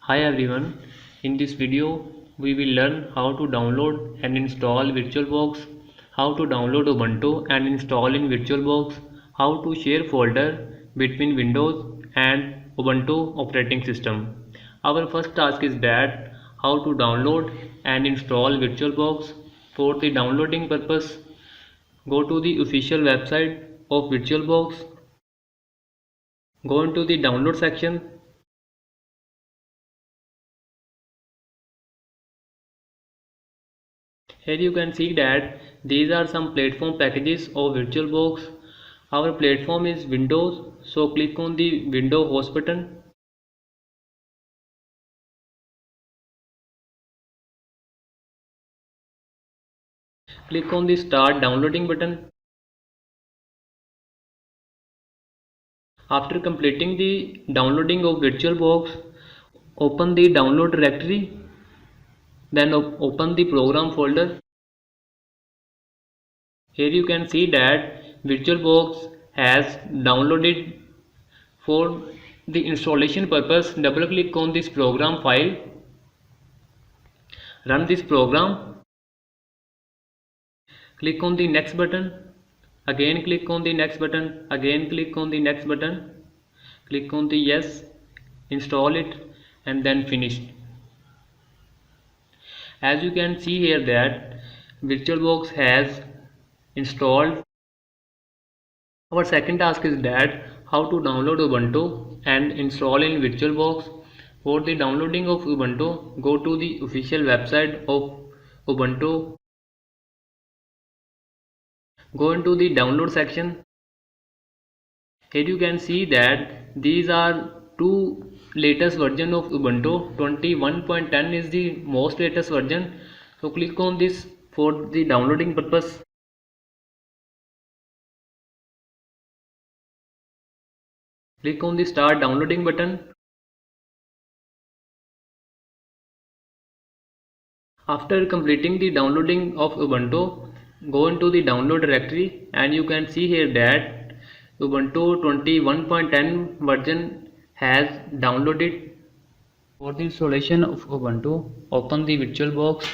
Hi everyone, in this video we will learn how to download and install VirtualBox, how to download Ubuntu and install in VirtualBox, how to share folder between Windows and Ubuntu operating system. Our first task is that how to download and install VirtualBox. For the downloading purpose, go to the official website of VirtualBox, go into the download section. Here you can see that these are some platform packages of VirtualBox. Our platform is Windows, so click on the Windows host button. Click on the Start Downloading button. After completing the downloading of VirtualBox, open the download directory, then open the program folder. Here you can see that VirtualBox has downloaded. For the installation purpose, double click on this program file, run this program, click on the next button, again click on the next button, again click on the next button, click on the yes, install it, and then finish. As you can see here that VirtualBox has installed. Our second task is that how to download Ubuntu and install in VirtualBox. For the downloading of Ubuntu, go to the official website of Ubuntu. Go into the download section. Here you can see that these are two latest version of Ubuntu. 21.10 is the most latest version. So click on this for the downloading purpose. Click on the start downloading button. After completing the downloading of Ubuntu, go into the download directory and you can see here that Ubuntu 21.10 version has downloaded. For the installation of Ubuntu, open the VirtualBox.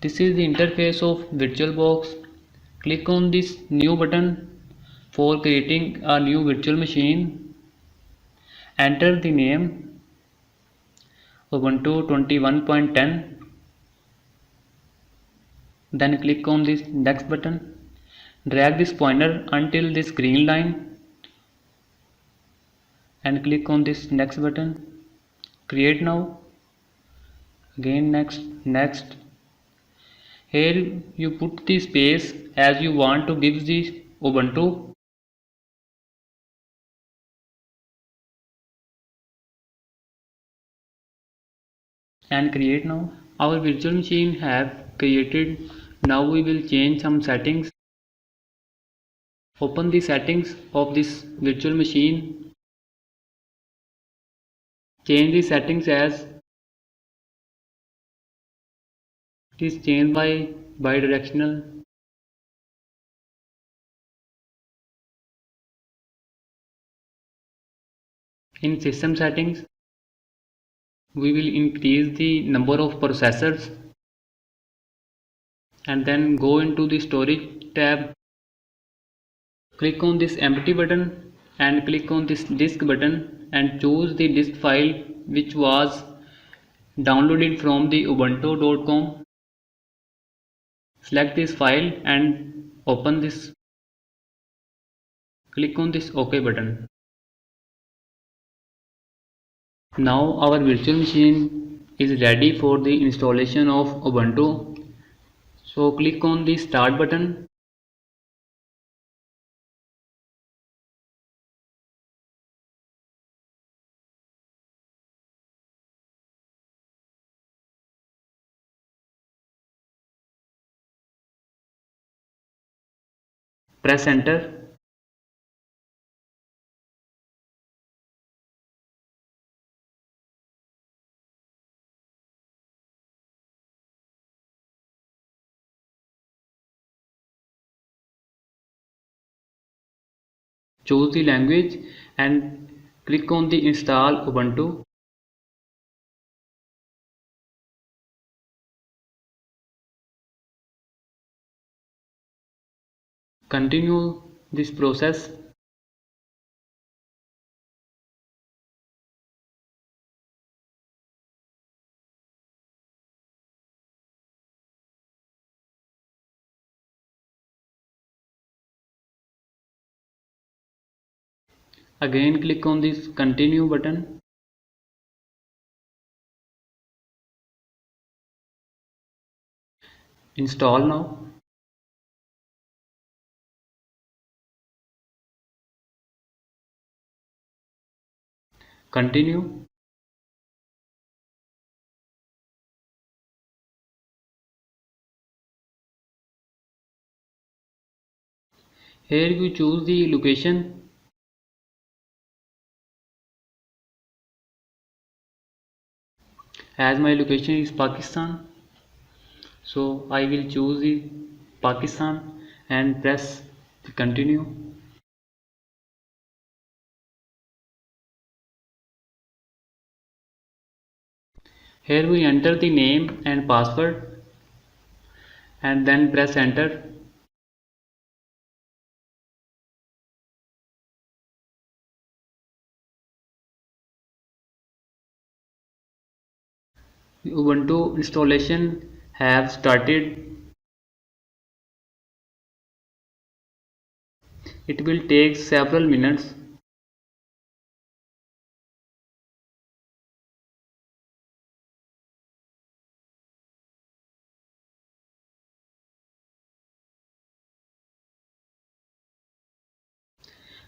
This is the interface of VirtualBox. Click on this new button for creating a new virtual machine. Enter the name Ubuntu 21.10. Then click on this next button. Drag this pointer until this green line and click on this next button. Create now. Again next. Here you put the space as you want to give the Ubuntu. And create now. Our virtual machine have created. Now we will change some settings. Open the settings of this virtual machine. Change the settings as it is changed by bidirectional. In system settings, we will increase the number of processors and then go into the storage tab. Click on this empty button and click on this disk button and choose the disk file which was downloaded from the ubuntu.com. Select this file and open this. Click on this OK button. Now our virtual machine is ready for the installation of Ubuntu. So click on the start button. Press enter. Choose the language and click on the install Ubuntu. Continue this process. Again click on this continue button. Install now. Continue. Here you choose the location. As my location is Pakistan, so I will choose the Pakistan and press continue. Here we enter the name and password and then press enter. Ubuntu installation have started. It will take several minutes.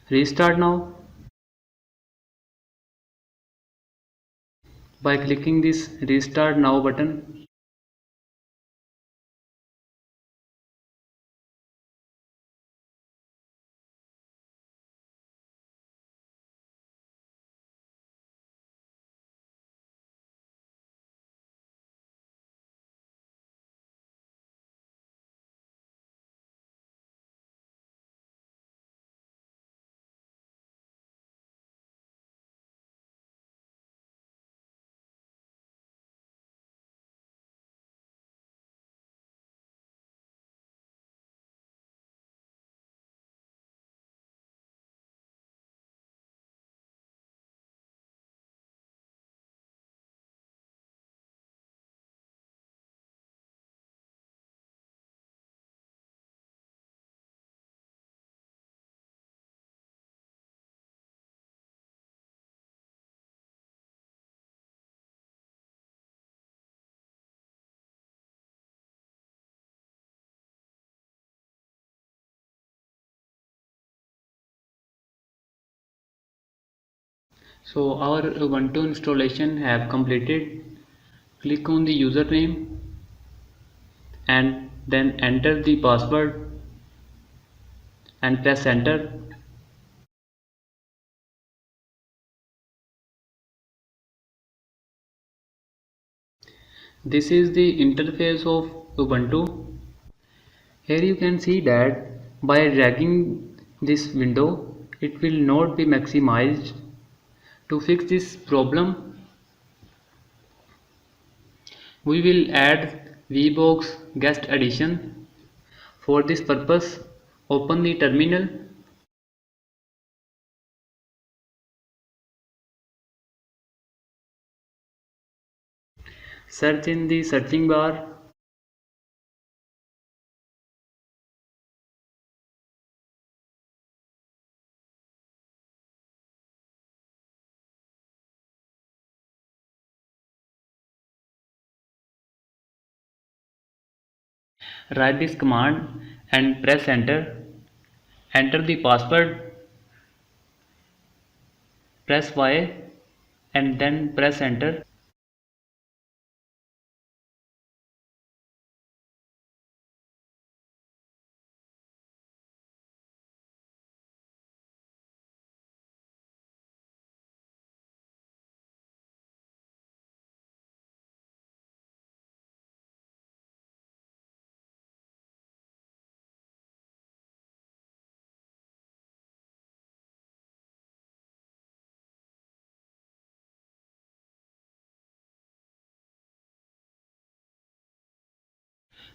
Restart now by clicking this restart now button. So our Ubuntu installation have completed. Click on the username and then enter the password and press enter. This is the interface of Ubuntu. Here you can see that by dragging this window, it will not be maximized. To fix this problem, we will add VBox guest addition. For this purpose, open the terminal. Search in the searching bar. Write this command and press enter. Enter the password, press Y and then press enter.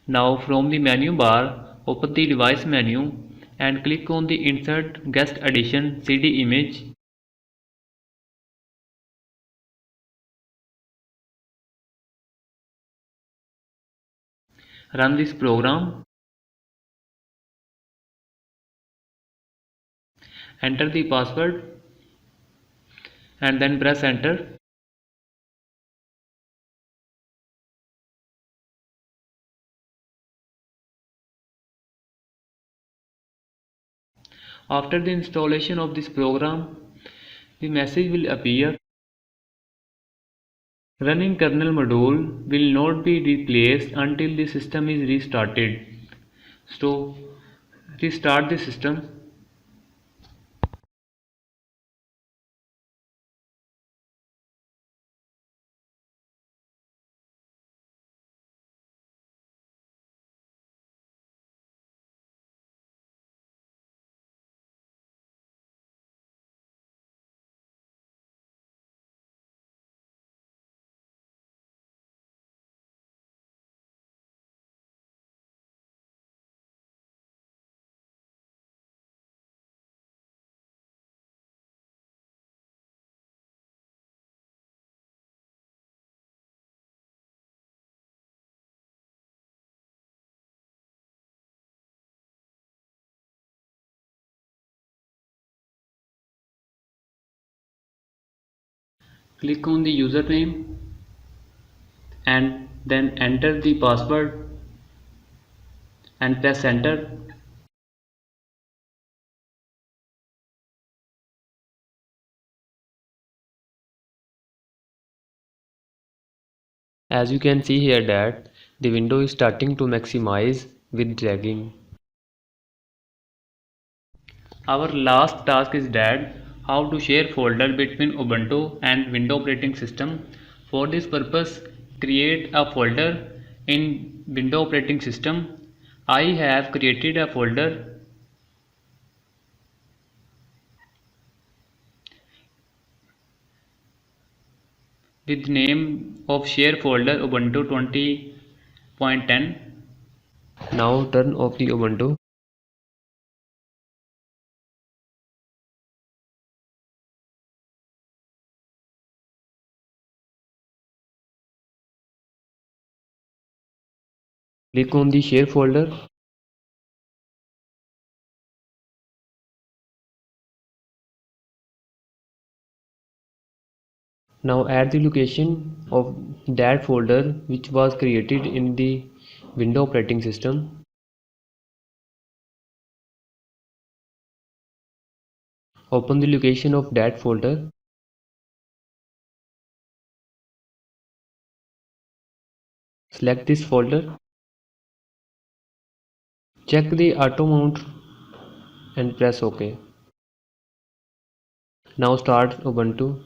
Now from the menu bar, open the device menu and click on the Insert Guest Addition CD image. Run this program. Enter the password and then press enter. After the installation of this program, the message will appear. Running kernel module will not be replaced until the system is restarted. So, restart the system. Click on the username and then enter the password and press enter. As you can see here that the window is starting to maximize with dragging. Our last task is that how to share folder between Ubuntu and Windows operating system. For this purpose, create a folder in Windows operating system. I have created a folder with name of share folder Ubuntu 20.10. Now turn off the Ubuntu. Click on the share folder. Now add the location of that folder which was created in the Windows operating system. Open the location of that folder. Select this folder. Check the auto mount and press OK. Now start Ubuntu.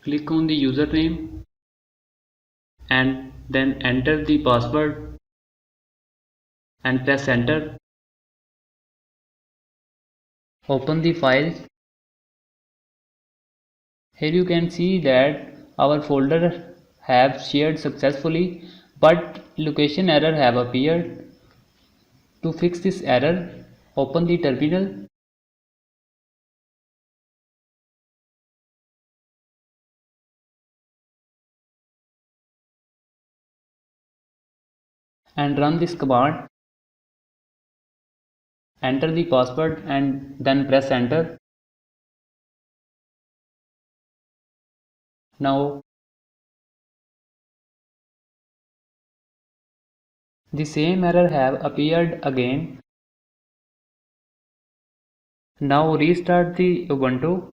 Click on the username and then enter the password and press enter. Open the file. Here you can see that our folder have shared successfully, but location error have appeared. To fix this error, open the terminal and run this command. Enter the password and then press enter. Now the same error have appeared again. Now restart the Ubuntu.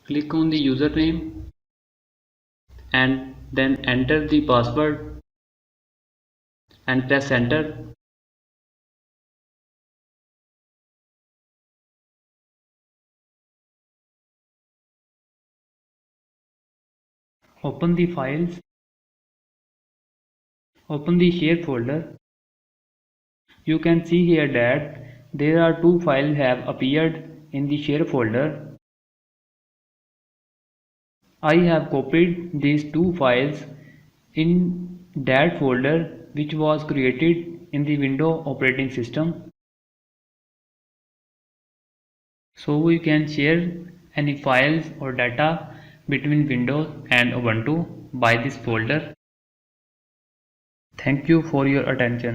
Click on the username and then enter the password and press enter. Open the files. Open the share folder. You can see here that there are two files have appeared in the share folder. I have copied these two files in that folder which was created in the Windows operating system. So we can share any files or data between Windows and Ubuntu by this folder. Thank you for your attention.